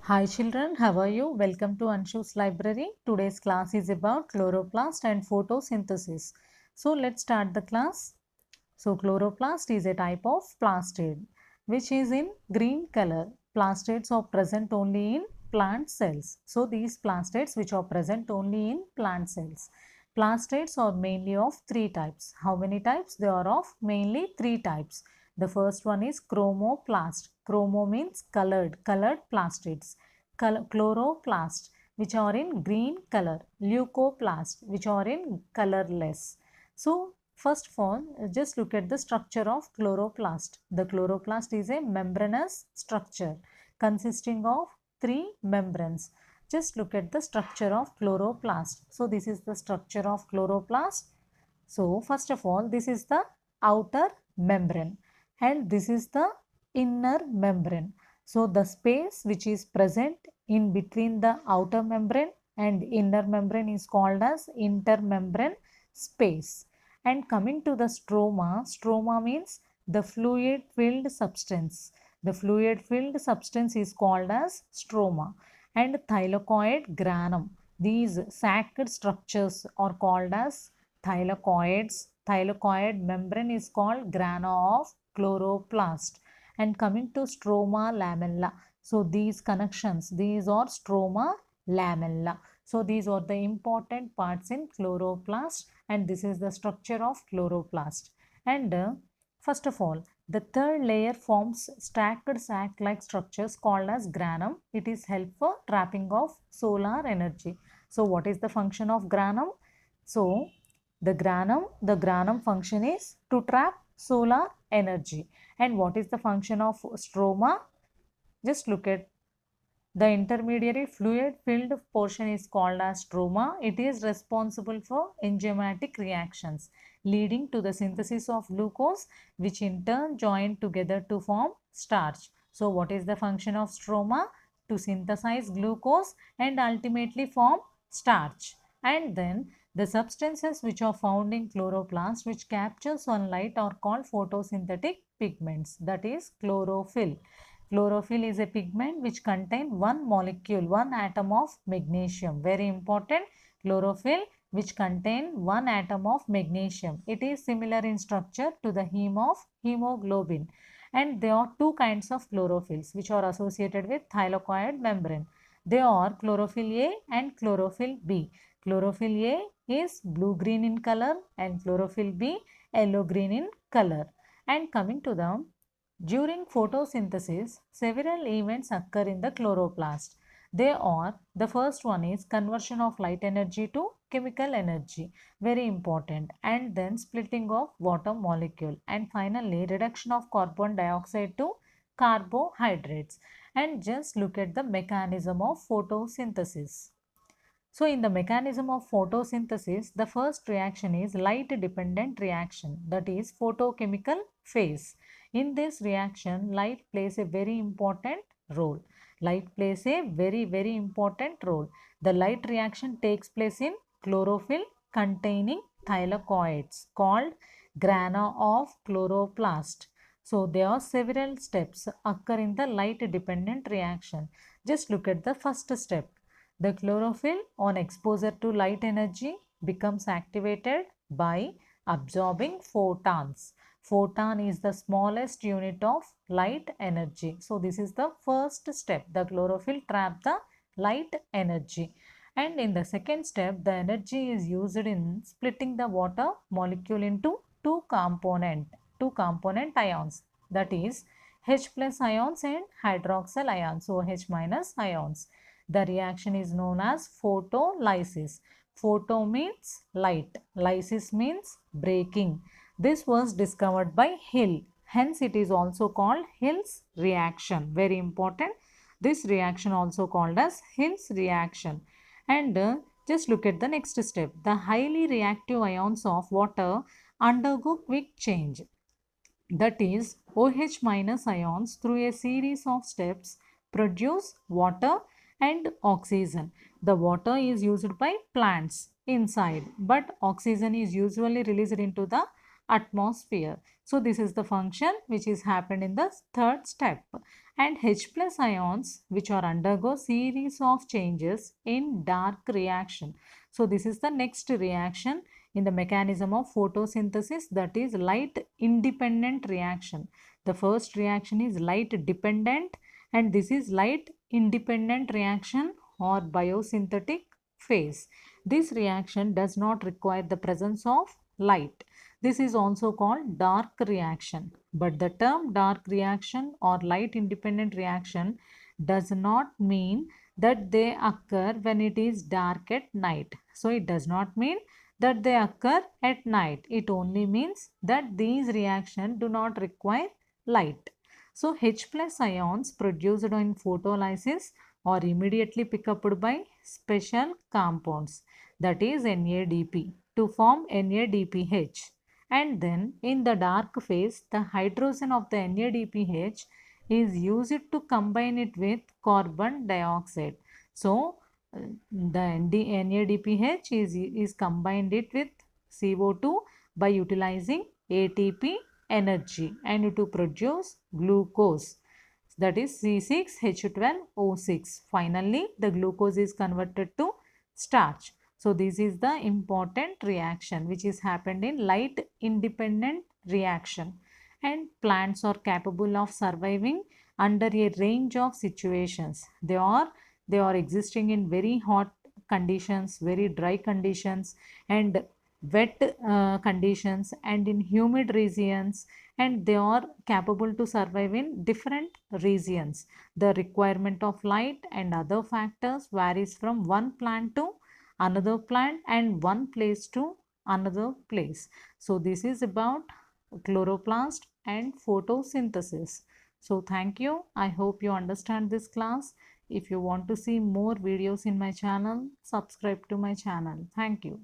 Hi children, how are you? Welcome to Anshu's library. Today's class is about chloroplast and photosynthesis. So let's start the class. So chloroplast is a type of plastid which is in green color. Plastids are present only in plant cells. So these plastids which are present only in plant cells. Plastids are mainly of three types. How many types? They are of mainly three types. The first one is chromoplast. Chromo means colored plastids. Chloroplast which are in green color. Leucoplast which are in colorless. So first of all, just look at the structure of chloroplast. The chloroplast is a membranous structure consisting of three membranes. Just look at the structure of chloroplast. So this is the structure of chloroplast. So first of all, this is the outer membrane and this is the inner membrane. So the space which is present in between the outer membrane and inner membrane is called as intermembrane space. And coming to the stroma, stroma means the fluid filled substance. The fluid filled substance is called as stroma. And thylakoid granum. These saccade structures are called as thylakoids. Thylakoid membrane is called grana of chloroplast. And coming to stroma lamella. So these connections, these are stroma lamella. So these are the important parts in chloroplast and this is the structure of chloroplast. And first of all, the third layer forms stacked sac-like structures called as granum. It is helpful for trapping of solar energy. So what is the function of granum? So the granum function is to trap solar energy. And what is the function of stroma? Just look at the intermediary fluid filled portion is called as stroma. It is responsible for enzymatic reactions leading to the synthesis of glucose which in turn join together to form starch. So what is the function of stroma? To synthesize glucose and ultimately form starch. And then the substances which are found in chloroplast which capture sunlight are called photosynthetic pigments, that is chlorophyll. Chlorophyll is a pigment which contains one molecule, one atom of magnesium. Very important. Chlorophyll which contains one atom of magnesium. It is similar in structure to the heme of hemoglobin. And there are two kinds of chlorophylls which are associated with thylakoid membrane. They are chlorophyll A and chlorophyll B. Chlorophyll A is blue-green in color and chlorophyll B yellow-green in color. And coming to the during photosynthesis, several events occur in the chloroplast. They are, the first one is conversion of light energy to chemical energy, very important, and then splitting of water molecule, and finally reduction of carbon dioxide to carbohydrates. And just look at the mechanism of photosynthesis. So in the mechanism of photosynthesis, the first reaction is light dependent reaction, that is photochemical phase. In this reaction, light plays a very important role. Light plays a very important role. The light reaction takes place in chlorophyll containing thylakoids called grana of chloroplast. So there are several steps occur in the light dependent reaction. Just look at the first step. The chlorophyll on exposure to light energy becomes activated by absorbing photons. Photon is the smallest unit of light energy. So this is the first step. The chlorophyll trap the light energy. And in the second step, the energy is used in splitting the water molecule into two component ions. That is H plus ions and hydroxyl ions, so H minus ions. The reaction is known as photolysis. Photo means light. Lysis means breaking. This was discovered by Hill. Hence, it is also called Hill's reaction. Very important. This reaction also called as Hill's reaction. And just look at the next step. The highly reactive ions of water undergo quick change. That is, OH minus ions through a series of steps produce water and oxygen. The water is used by plants inside, but oxygen is usually released into the atmosphere. So this is the function which is happened in the third step. and H plus ions which are undergo series of changes in dark reaction. So this is the next reaction in the mechanism of photosynthesis, that is light independent reaction. The first reaction is light dependent and this is light independent reaction or biosynthetic phase. This reaction does not require the presence of light. This is also called dark reaction. But the term dark reaction or light independent reaction does not mean that they occur when it is dark at night. So it does not mean that they occur at night. It only means that these reactions do not require light. So H plus ions produced in photolysis are immediately picked up by special compounds, that is NADP, to form NADPH. And then in the dark phase, the hydrogen of the NADPH is used to combine it with carbon dioxide. So the NADPH is combined it with CO2 by utilizing ATP energy and to produce glucose, that is C6H12O6. Finally, the glucose is converted to starch. So this is the important reaction which is happened in light independent reaction, and plants are capable of surviving under a range of situations. They are existing in very hot conditions, very dry conditions, and wet conditions, and in humid regions, and they are capable to survive in different regions. The requirement of light and other factors varies from one plant to another plant and one place to another place. So this is about chloroplast and photosynthesis. So thank you. I hope you understand this class. If you want to see more videos in my channel, subscribe to my channel. Thank you.